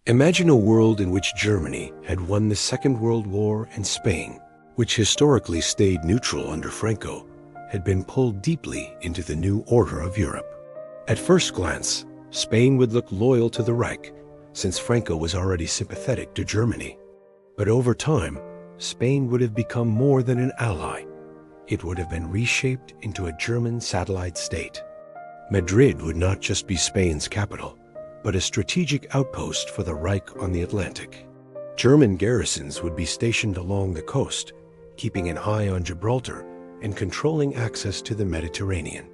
Imagine a world in which Germany had won the Second World War and Spain, which historically stayed neutral under Franco, had been pulled deeply into the new order of Europe. At first glance, Spain would look loyal to the Reich, since Franco was already sympathetic to Germany. But over time, Spain would have become more than an ally. It would have been reshaped into a German satellite state. Madrid would not just be Spain's capital, but a strategic outpost for the Reich on the Atlantic. German garrisons would be stationed along the coast, keeping an eye on Gibraltar and controlling access to the Mediterranean.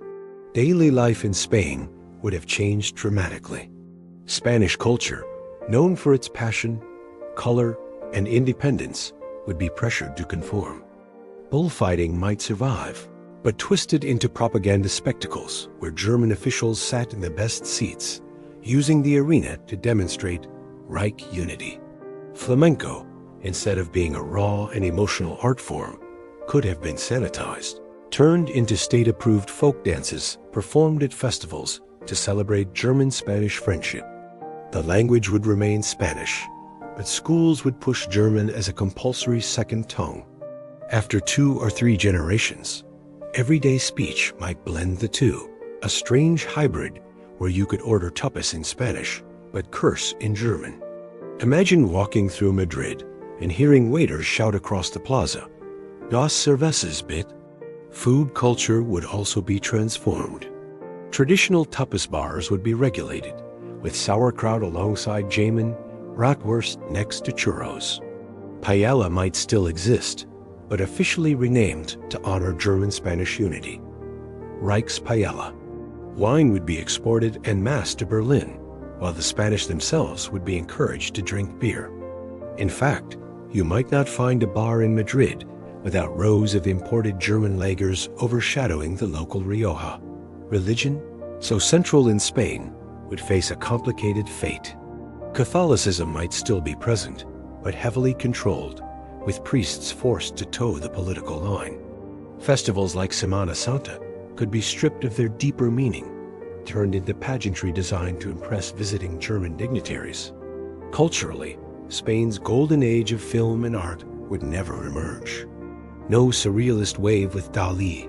Daily life in Spain would have changed dramatically. Spanish culture, known for its passion, color, and independence, would be pressured to conform. Bullfighting might survive, but twisted into propaganda spectacles where German officials sat in the best seats, using the arena to demonstrate Reich unity. Flamenco, instead of being a raw and emotional art form, could have been sanitized, turned into state-approved folk dances performed at festivals to celebrate German-Spanish friendship. The language would remain Spanish, but schools would push German as a compulsory second tongue. After 2 or 3 generations, everyday speech might blend the two, a strange hybrid where you could order tapas in Spanish, but curse in German. Imagine walking through Madrid and hearing waiters shout across the plaza, "Dos cervezas, bit." Food culture would also be transformed. Traditional tapas bars would be regulated, with sauerkraut alongside Jamin, bratwurst next to churros. Paella might still exist, but officially renamed to honor German-Spanish unity. Reich's Paella. Wine would be exported en masse to Berlin, while the Spanish themselves would be encouraged to drink beer. In fact, you might not find a bar in Madrid without rows of imported German lagers overshadowing the local Rioja. Religion, so central in Spain, would face a complicated fate. Catholicism might still be present, but heavily controlled, with priests forced to toe the political line. Festivals like Semana Santa could be stripped of their deeper meaning, turned into pageantry designed to impress visiting German dignitaries. Culturally, Spain's golden age of film and art would never emerge. No surrealist wave with Dali,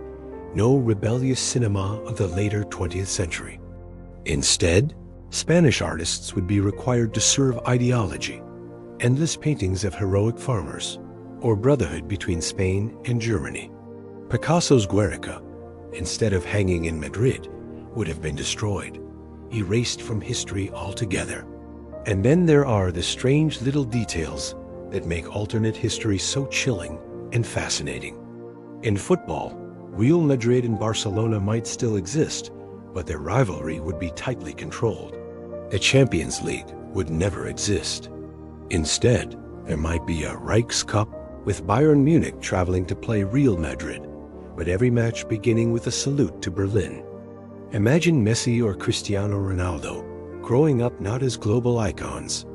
no rebellious cinema of the later 20th century. Instead, Spanish artists would be required to serve ideology, endless paintings of heroic farmers, or brotherhood between Spain and Germany. Picasso's Guernica, instead of hanging in Madrid, would have been destroyed, erased from history altogether. And then there are the strange little details that make alternate history so chilling and fascinating. In football, Real Madrid and Barcelona might still exist, but their rivalry would be tightly controlled. The Champions League would never exist. Instead, there might be a Reichscup with Bayern Munich traveling to play Real Madrid, but every match beginning with a salute to Berlin. Imagine Messi or Cristiano Ronaldo growing up not as global icons,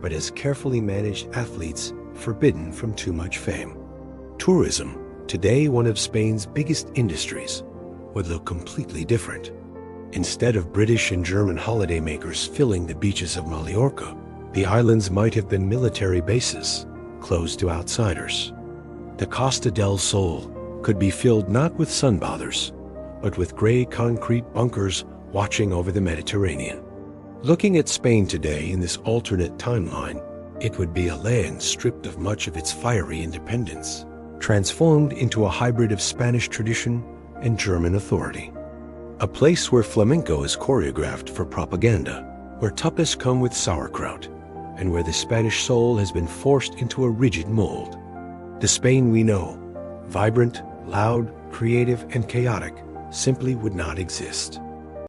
but as carefully managed athletes forbidden from too much fame. Tourism, today one of Spain's biggest industries, would look completely different. Instead of British and German holidaymakers filling the beaches of Mallorca, the islands might have been military bases, closed to outsiders. The Costa del Sol could be filled not with sunbathers, but with gray concrete bunkers watching over the Mediterranean. Looking at Spain today in this alternate timeline, it would be a land stripped of much of its fiery independence, transformed into a hybrid of Spanish tradition and German authority. A place where flamenco is choreographed for propaganda, where tapas come with sauerkraut, and where the Spanish soul has been forced into a rigid mold. The Spain we know, vibrant, loud, creative, and chaotic, simply would not exist.